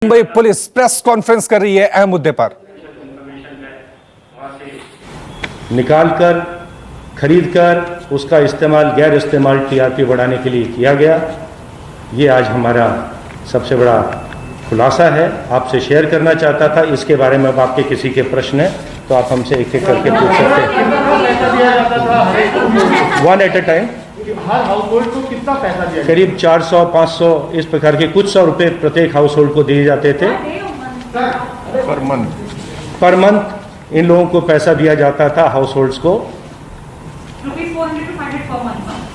Mumbai police press conference कर रही है अहम मुद्दे पर। निकालकर खरीदकर उसका इस्तेमाल गैर इस्तेमाल टीआरपी बढ़ाने के लिए किया गया। ये आज हमारा सबसे बड़ा खुलासा है, आपसे शेयर करना चाहता था। इसके बारे में अब आपके किसी के प्रश्न हैं तो आप हमसे एक एक करके पूछ सकते हैं, one at a time. Her house hold को कितना पैसा दिया? करीब 400-500 इस प्रकार के कुछ सौ रुपए प्रत्येक हाउस होल्ड को दिए जाते थे पर मंथ। इन लोगों को पैसा दिया जाता था हाउस होल्ड्स को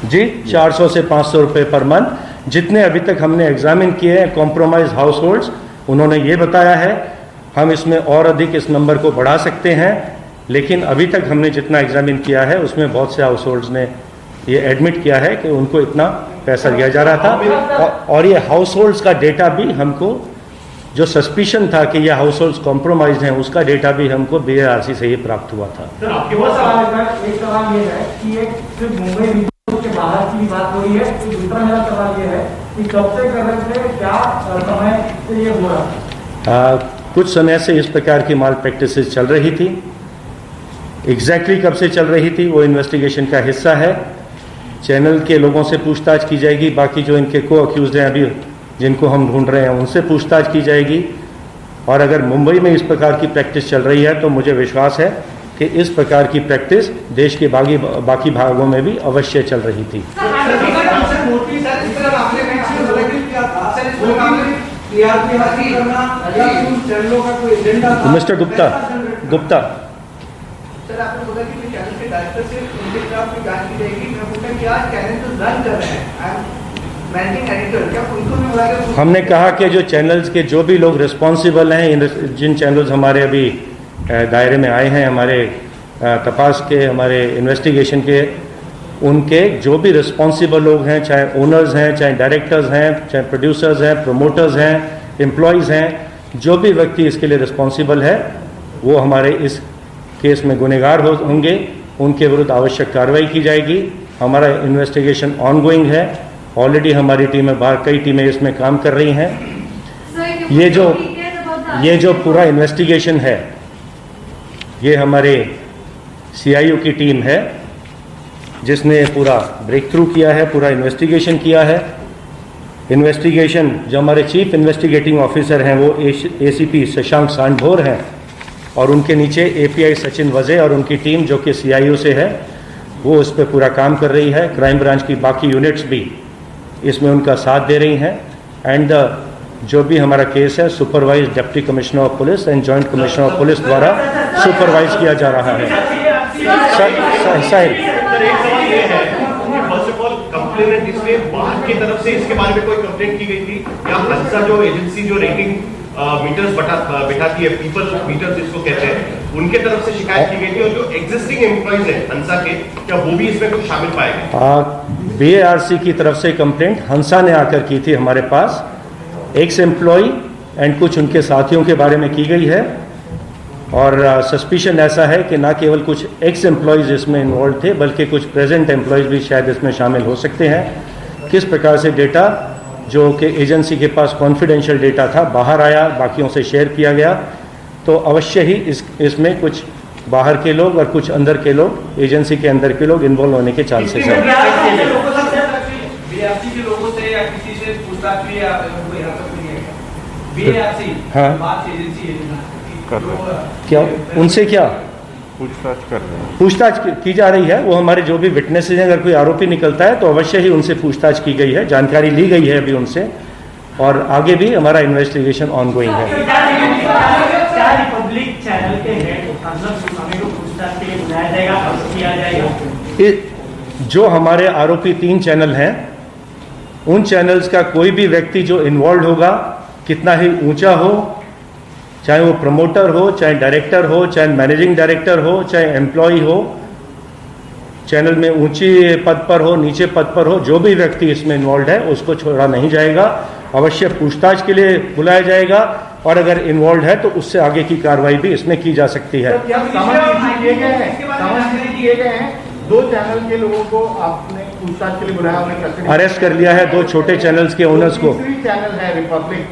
जी 400 से 500 रुपए पर मंथ। जितने अभी तक हमने एग्जामिन किए हैं कॉम्प्रोमाइज हाउस होल्ड्स, उन्होंने ये बताया है हम इसमें और अधिक इस नंबर को बढ़ा सकते हैं, लेकिन अभी तक हमने जितना एग्जामिन किया है उसमें बहुत से हाउस होल्ड्स ने ये एडमिट किया है कि उनको इतना पैसा दिया जा रहा था। और ये हाउस होल्ड्स का डेटा भी हमको, जो सस्पिशन था कि ये हाउस होल्ड्स कॉम्प्रोमाइज हैं, उसका डेटा भी हमको बीएआरसी से ही प्राप्त हुआ था। सर आपके पास एक सवाल ये है कि एक सिर्फ मुंबई के बाहर की बात हो रही है, दूसरा मेरा सवाल ये है कि कब से कर रहे थे, क्या समय से ये हो रहा था? कुछ समय से इस प्रकार की माल प्रैक्टिसेस चल रही थी। एग्जैक्टली कब से चल रही थी वो इन्वेस्टिगेशन का हिस्सा है। चैनल के लोगों से पूछताछ की जाएगी, बाकी जो इनके को अक्यूज हैं अभी जिनको हम ढूंढ रहे हैं उनसे पूछताछ की जाएगी। और अगर मुंबई में इस प्रकार की प्रैक्टिस चल रही है तो मुझे विश्वास है कि इस प्रकार की प्रैक्टिस देश के बाकी भागों में भी अवश्य चल रही थी। मिस्टर गुप्ता सर आपने बोला कि चैनल के डायरेक्टर से उनके खिलाफ भी जांच की जाएगी। मैं बोलता कि आज चैनल तो रन कर रहे हैं, मैनेजिंग एडिटर, क्या उनको भी बुलाया? हमने कहा कि जो चैनल्स के जो भी लोग रिस्पॉन्सिबल हैं, जिन चैनल्स हमारे अभी दायरे में आए हैं, हमारे तपास के, हमारे इन्वेस्टिगेशन के, उनके जो भी रिस्पॉन्सिबल लोग हैं, चाहे ओनर्स हैं, चाहे डायरेक्टर्स हैं, चाहे प्रोड्यूसर्स हैं, प्रोमोटर्स हैं, एम्प्लॉयज़ हैं, जो भी व्यक्ति इसके लिए रिस्पॉन्सिबल है वो हमारे इस केस में गुनहगार होंगे। उनके विरुद्ध आवश्यक कार्रवाई की जाएगी। हमारा इन्वेस्टिगेशन ऑनगोइंग है। ऑलरेडी हमारी टीमें बाहर कई टीमें इसमें काम कर रही हैं। ये जो पूरा इन्वेस्टिगेशन है ये हमारे सीआईओ की टीम है जिसने पूरा ब्रेक थ्रू किया है, पूरा इन्वेस्टिगेशन किया है। इन्वेस्टिगेशन जो हमारे चीफ इन्वेस्टिगेटिंग ऑफिसर हैं वो एसीपी शशांक सांडभोर हैं और उनके नीचे एपीआई सचिन वजे और उनकी टीम जो कि सीआईओ से है वो इस पर पूरा काम कर रही है। क्राइम ब्रांच की बाकी यूनिट्स भी इसमें उनका साथ दे रही हैं। एंड जो भी हमारा केस है supervise deputy commissioner of police and joint commissioner of police द्वारा सुपरवाइज किया जा रहा है। कंप्लेनेंट इसमें बाहर की तरफ से इसके बारे में कोई कंप्लेंट की गई थी या हंसा जो एजेंसी जो रेटिंग मीटर्स बैठाती है, पीपल मीटर्स जिसको कहते हैं, उनके तरफ से शिकायत की गई थी? और जो एग्जिस्टिंग एम्प्लॉइज हैं हंसा के, क्या वो भी इसमें कुछ शामिल पाए गए? बीएआरसी की तरफ से कंप्लेंट हंसा ने आकर की थी हमारे पास। एक्स एम्प्लॉय एंड कुछ उनके साथियों के बारे में की गई है और सस्पिशन ऐसा है कि ना केवल कुछ एक्स एम्प्लॉयज इसमें इन्वॉल्व थे बल्कि कुछ प्रेजेंट एम्प्लॉयज भी शायद इसमें शामिल हो सकते हैं। किस प्रकार से डेटा जो कि एजेंसी के पास कॉन्फिडेंशियल डेटा था बाहर आया, बाकियों से शेयर किया गया, तो अवश्य ही इसमें कुछ बाहर के लोग और कुछ अंदर के लोग, एजेंसी के अंदर के लोग इन्वॉल्व होने के चांसेस हैं। हाँ, क्या उनसे क्या पूछताछ कर रहे हैं? पूछताछ की जा रही है। वो हमारे जो भी विटनेसेस हैं, अगर कोई आरोपी निकलता है तो अवश्य ही उनसे पूछताछ की गई है, जानकारी ली गई है अभी उनसे, और आगे भी हमारा इन्वेस्टिगेशन ऑनगोइंग है। जो हमारे आरोपी 3 चैनल हैं, उन चैनल्स का कोई भी व्यक्ति जो इन्वॉल्व होगा, कितना ही ऊंचा हो, चाहे वो प्रमोटर हो, चाहे डायरेक्टर हो, चाहे मैनेजिंग डायरेक्टर हो, चाहे एम्प्लॉय हो, चैनल में ऊंची पद पर हो, नीचे पद पर हो, जो भी व्यक्ति इसमें इन्वॉल्व है उसको छोड़ा नहीं जाएगा। अवश्य पूछताछ के लिए बुलाया जाएगा और अगर इन्वॉल्व है तो उससे आगे की कार्रवाई भी इसमें की जा सकती है। 2 चैनल के लोगों को आपने पूछताछ के लिए बुलाया, अरेस्ट कर लिया है 2 छोटे चैनल्स के ओनर्स को। चैनल है रिपब्लिक,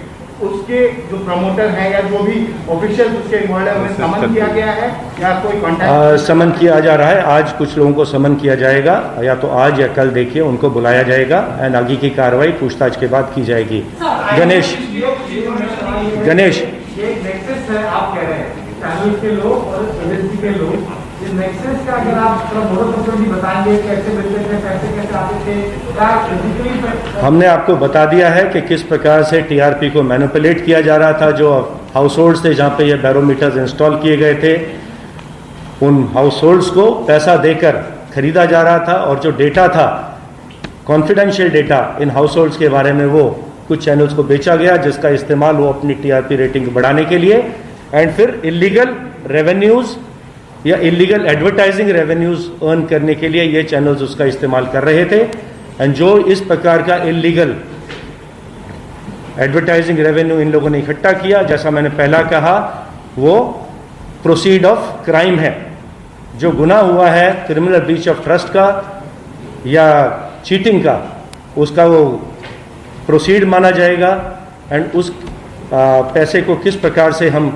उसके जो प्रमोटर हैं या जो भी ऑफिशियल उसके इन्वॉल्व है उन्हें समन किया गया है या कोई कांटेक्ट? समन किया जा रहा है। आज कुछ लोगों को समन किया जाएगा, या तो आज या कल देखिए उनको बुलाया जाएगा एंड आगे की कार्रवाई पूछताछ के बाद की जाएगी। गणेश ये नेक्सस है आप कह रहे हैं चैनल के लोग और एजेंसी के लोग, इस नेक्सस का अगर आप थोड़ा मोड बताएंगे कैसे मिलते थे, कैसे आते थे, क्या फिजिकली? हमने आपको बता दिया है कि किस प्रकार से टीआरपी को मैनिपुलेट किया जा रहा था। जो हाउस होल्ड्स थे जहाँ पे ये बैरोमीटर्स इंस्टॉल किए गए थे, उन हाउस होल्ड्स को पैसा देकर खरीदा जा रहा था और जो डेटा था confidential data in house holds के बारे में वो कुछ चैनल्स को बेचा गया, जिसका इस्तेमाल वो अपनी टीआरपी रेटिंग बढ़ाने के लिए एंड फिर इलीगल रेवेन्यूज या इलीगल एडवर्टाइजिंग रेवेन्यूज अर्न करने के लिए ये चैनल्स उसका इस्तेमाल कर रहे थे। एंड जो इस प्रकार का इलीगल एडवर्टाइजिंग रेवेन्यू इन लोगों ने इकट्ठा किया, जैसा मैंने पहला कहा, वो प्रोसीड ऑफ क्राइम है। जो गुनाह हुआ है क्रिमिनल ब्रीच ऑफ ट्रस्ट का या चीटिंग का, उसका वो प्रोसीड माना जाएगा। एंड उस पैसे को किस प्रकार से हम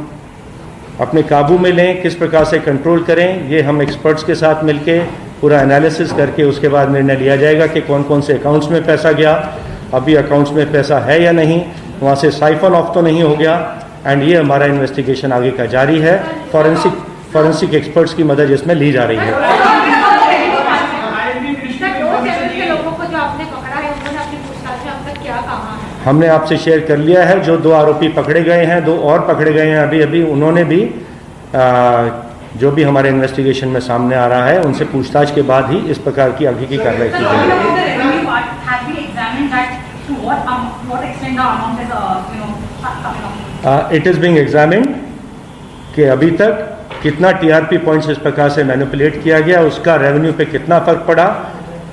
अपने काबू में लें, किस प्रकार से कंट्रोल करें, ये हम एक्सपर्ट्स के साथ मिलके पूरा एनालिसिस करके उसके बाद निर्णय लिया जाएगा कि कौन कौन से अकाउंट्स में पैसा गया, अभी अकाउंट्स में पैसा है या नहीं, वहाँ से साइफन ऑफ तो नहीं हो गया। एंड ये हमारा इन्वेस्टिगेशन आगे का जारी है। फॉरेंसिक एक्सपर्ट्स की मदद इसमें ली जा रही है। हमने आपसे शेयर कर लिया है, जो 2 आरोपी पकड़े गए हैं, 2 और पकड़े गए हैं अभी उन्होंने भी जो भी हमारे इन्वेस्टिगेशन में सामने आ रहा है उनसे पूछताछ के बाद ही इस प्रकार की आगे की कार्रवाई की जाएगी। इट इज बीइंग एग्जामिन्ड कि अभी तक कितना टीआरपी पॉइंट्स इस प्रकार से मैनिपुलेट किया गया, उसका रेवेन्यू पे कितना फर्क पड़ा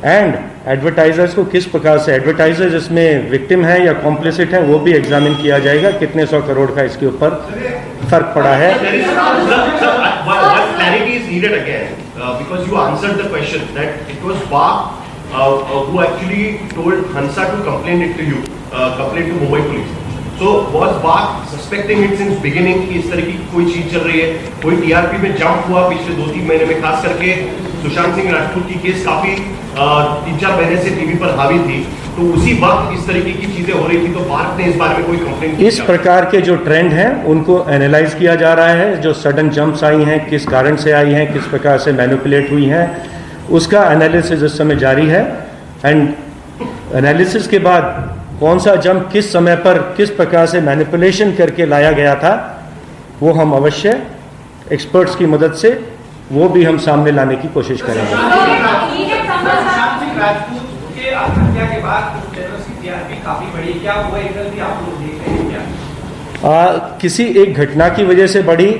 एंड एडवर्टाइजर्स को किस प्रकार से, एडवर्टाइजर्स इसमें विक्टिम है या कॉम्प्लिसिट है, वो भी एग्जामिन किया जाएगा। कितने 100 करोड़ का इसके ऊपर फर्क पड़ा है। So was BARC suspecting it since beginning कि इस तरह की कोई चीज चल रही है? कोई टीआरपी में जंप हुआ पिछले 2-3 महीने में, खास करके सुशांत सिंह राजपूत की केस काफी 3-4 महीने से टीवी पर हावी थी, तो उसी वक्त इस तरीके की चीजें हो रही थी, तो BARC ने इस बारे में कोई कंप्लेंट? इस प्रकार के जो ट्रेंड हैं उनको एनालाइज किया जा रहा है। जो सडन जंप्स आई हैं, किस कारण से आई हैं, किस प्रकार से मैनिपुलेट हुई हैं, उसका एनालिसिस इस समय जारी है। एंड एनालिसिस के बाद कौन सा जंप किस समय पर किस प्रकार से मैनिपुलेशन करके लाया गया था, वो हम अवश्य एक्सपर्ट्स की मदद से वो भी हम सामने लाने की कोशिश करेंगे। राजपूत के आत्महत्या के बाद टीआरपी काफी बढ़ी, क्या वो एंगल भी आप लोग देख रहे हैं क्या? किसी एक घटना की वजह से बढ़ी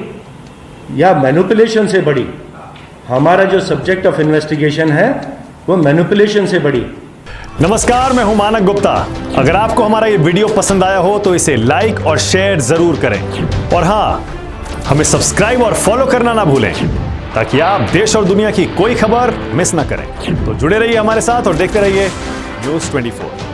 या मैनिपुलेशन से बढ़ी, हमारा जो सब्जेक्ट ऑफ इन्वेस्टिगेशन है वो मैनिपुलेशन से बढ़ी। नमस्कार, मैं हूं मानक गुप्ता। अगर आपको हमारा ये वीडियो पसंद आया हो तो इसे लाइक और शेयर जरूर करें, और हाँ, हमें सब्सक्राइब और फॉलो करना ना भूलें ताकि आप देश और दुनिया की कोई खबर मिस ना करें। तो जुड़े रहिए हमारे साथ और देखते रहिए न्यूज़ 24।